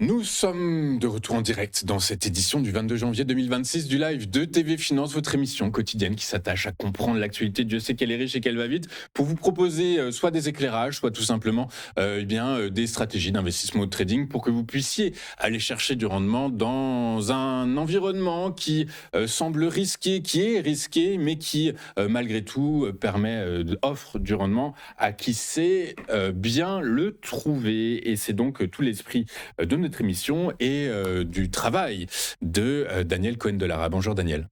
Nous sommes de retour en direct dans cette édition du 22 janvier 2026 du live de TV Finance, votre émission quotidienne qui s'attache à comprendre l'actualité. Dieu sait qu'elle est riche et qu'elle va vite, pour vous proposer soit des éclairages, soit tout simplement des stratégies d'investissement au trading pour que vous puissiez aller chercher du rendement dans un environnement qui semble risqué, qui est risqué, mais qui malgré tout offre du rendement à qui sait bien le trouver. Et c'est donc tout l'esprit de notre émission et du travail de Daniel Cohen de Lara. Bonjour Daniel.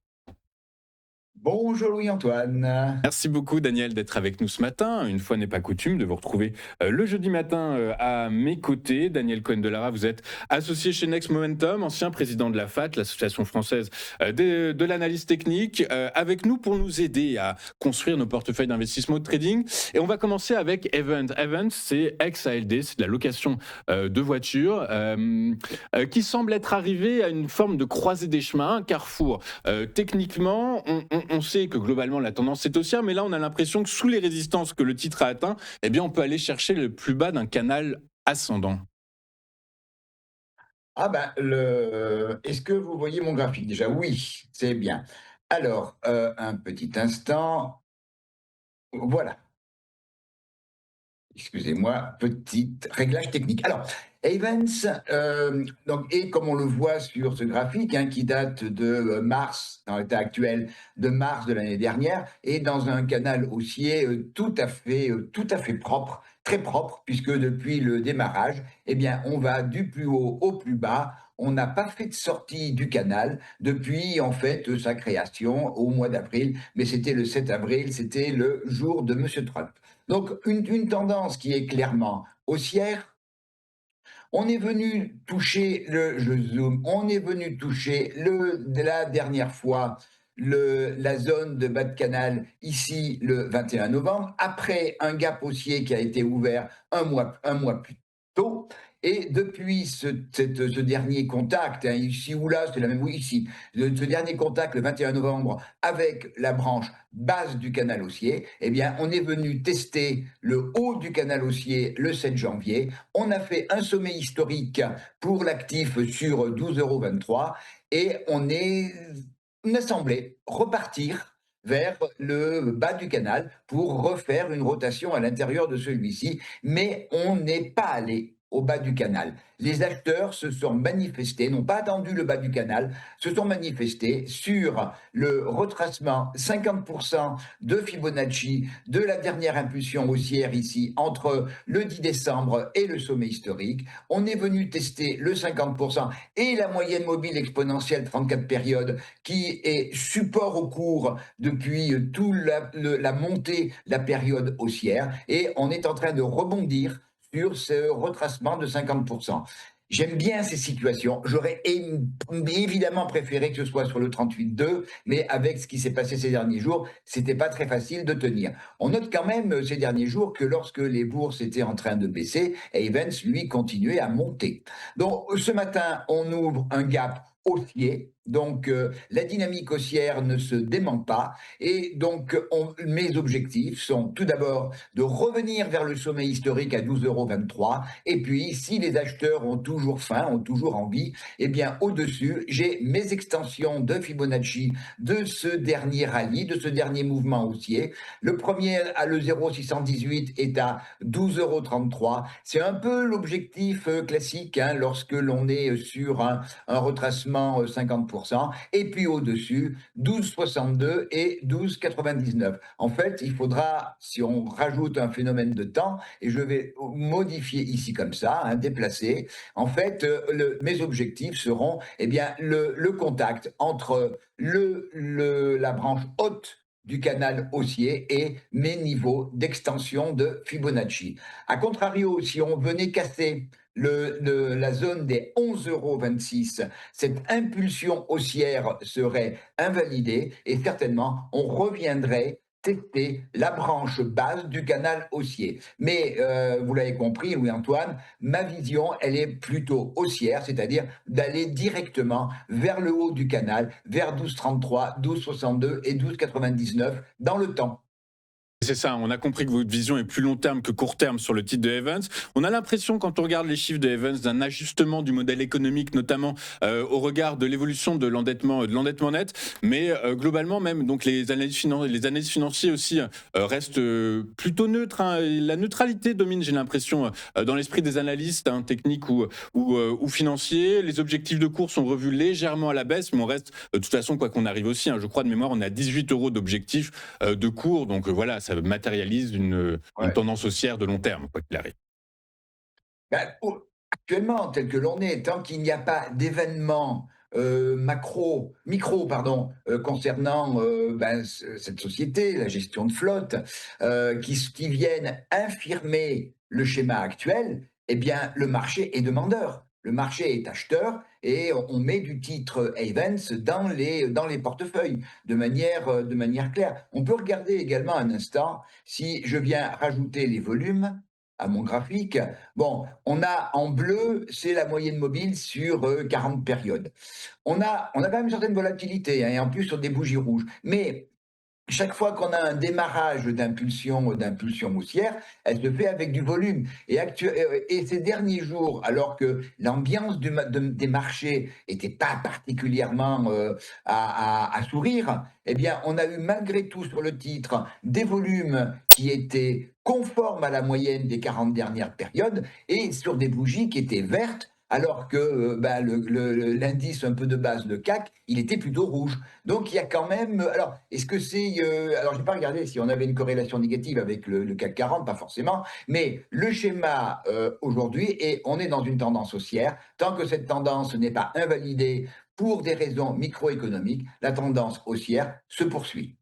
Bonjour Louis-Antoine. Merci beaucoup Daniel d'être avec nous ce matin. Une fois n'est pas coutume de vous retrouver le jeudi matin à mes côtés. Daniel Cohen de Lara, vous êtes associé chez Next Momentum, ancien président de la FAT, l'association française de l'analyse technique, avec nous pour nous aider à construire nos portefeuilles d'investissement de trading. Et on va commencer avec Event. Event, c'est ex-ALD, c'est de la location de voitures qui semble être arrivé à une forme de croisée des chemins, un carrefour. Techniquement, on sait que globalement la tendance est haussière, mais là on a l'impression que sous les résistances que le titre a atteint, eh bien on peut aller chercher le plus bas d'un canal ascendant. Est-ce que vous voyez mon graphique déjà? Oui, c'est bien. Alors, un petit instant. Voilà. Excusez-moi, petit réglage technique. Alors, Evans, et comme on le voit sur ce graphique, hein, qui date de mars, dans l'état actuel, de mars de l'année dernière, est dans un canal haussier tout à fait propre, très propre, puisque depuis le démarrage, eh bien, on va du plus haut au plus bas. On n'a pas fait de sortie du canal depuis, en fait, sa création au mois d'avril, mais c'était le 7 avril, c'était le jour de Monsieur Trump. Donc, une tendance qui est clairement haussière. On est venu toucher je zoome, on est venu toucher de la dernière fois la zone de bas de canal ici le 21 novembre, après un gap haussier qui a été ouvert un mois plus tôt. Et depuis ce dernier contact, hein, ici ou là, c'est la même, oui, ici, ce dernier contact le 21 novembre avec la branche basse du canal haussier, eh bien, on est venu tester le haut du canal haussier le 7 janvier. On a fait un sommet historique pour l'actif sur 12,23 € et on a semblé repartir vers le bas du canal pour refaire une rotation à l'intérieur de celui-ci, mais on n'est pas allé au bas du canal. Les acteurs se sont manifestés, n'ont pas attendu le bas du canal, se sont manifestés sur le retracement 50% de Fibonacci de la dernière impulsion haussière ici entre le 10 décembre et le sommet historique. On est venu tester le 50% et la moyenne mobile exponentielle 34 périodes qui est support au cours depuis toute la montée, la période haussière, et on est en train de rebondir sur ce retracement de 50%. J'aime bien ces situations. J'aurais évidemment préféré que ce soit sur le 38,2, mais avec ce qui s'est passé ces derniers jours, c'était pas très facile de tenir. On note quand même ces derniers jours que lorsque les bourses étaient en train de baisser, Evans, lui, continuait à monter. Donc ce matin, on ouvre un gap haussier. Donc la dynamique haussière ne se dément pas. Et donc mes objectifs sont tout d'abord de revenir vers le sommet historique à 12,23 €. Et puis, si les acheteurs ont toujours faim, ont toujours envie, eh bien au-dessus, j'ai mes extensions de Fibonacci de ce dernier rallye, de ce dernier mouvement haussier. Le premier, à le 0,618, est à 12,33 €. C'est un peu l'objectif classique, hein, lorsque l'on est sur un retracement 50%. Et puis au-dessus, 12,62 et 12,99. En fait, il faudra, si on rajoute un phénomène de temps, et je vais modifier ici comme ça, hein, déplacer, en fait, mes objectifs seront eh bien, le contact entre la branche haute du canal haussier et mes niveaux d'extension de Fibonacci. A contrario, si on venait casser la zone des 11,26 €, cette impulsion haussière serait invalidée et certainement on reviendrait tester la branche basse du canal haussier. Mais vous l'avez compris, Louis-Antoine, ma vision, elle est plutôt haussière, c'est-à-dire d'aller directement vers le haut du canal, vers 12,33, 12,62 et 12,99 dans le temps. C'est ça, on a compris que votre vision est plus long terme que court terme sur le titre de Evans. On a l'impression, quand on regarde les chiffres de Evans, d'un ajustement du modèle économique, notamment au regard de l'évolution de l'endettement net. Mais globalement, même donc les analyses financières aussi restent plutôt neutres, hein. La neutralité domine, j'ai l'impression, dans l'esprit des analystes, hein, techniques ou financiers. Les objectifs de cours sont revus légèrement à la baisse, mais on reste, de toute façon, quoi qu'on arrive aussi, hein, je crois de mémoire, on a 18 euros d'objectifs de cours. Donc voilà, ça matérialise une Ouais. tendance haussière de long terme, quoi qu'il arrive. Ben, actuellement, tel que l'on est, tant qu'il n'y a pas d'événements micro, pardon, concernant cette société, la gestion de flotte, qui viennent infirmer le schéma actuel, eh bien, le marché est demandeur. Le marché est acheteur et on met du titre Avens dans les portefeuilles de manière claire. On peut regarder également un instant si je viens rajouter les volumes à mon graphique. Bon, on a en bleu, c'est la moyenne mobile sur 40 périodes. On a quand même une certaine volatilité, hein, et en plus sur des bougies rouges. Mais chaque fois qu'on a un démarrage d'impulsion haussière, elle se fait avec du volume. Et ces derniers jours, alors que l'ambiance des marchés n'était pas particulièrement à sourire, eh bien, on a eu malgré tout sur le titre des volumes qui étaient conformes à la moyenne des 40 dernières périodes et sur des bougies qui étaient vertes, alors que l'indice un peu de base, le CAC, il était plutôt rouge. Donc il y a quand même. Alors, est-ce que c'est. Alors, je n'ai pas regardé si on avait une corrélation négative avec le CAC 40, pas forcément. Mais le schéma aujourd'hui, et on est dans une tendance haussière. Tant que cette tendance n'est pas invalidée pour des raisons microéconomiques, la tendance haussière se poursuit.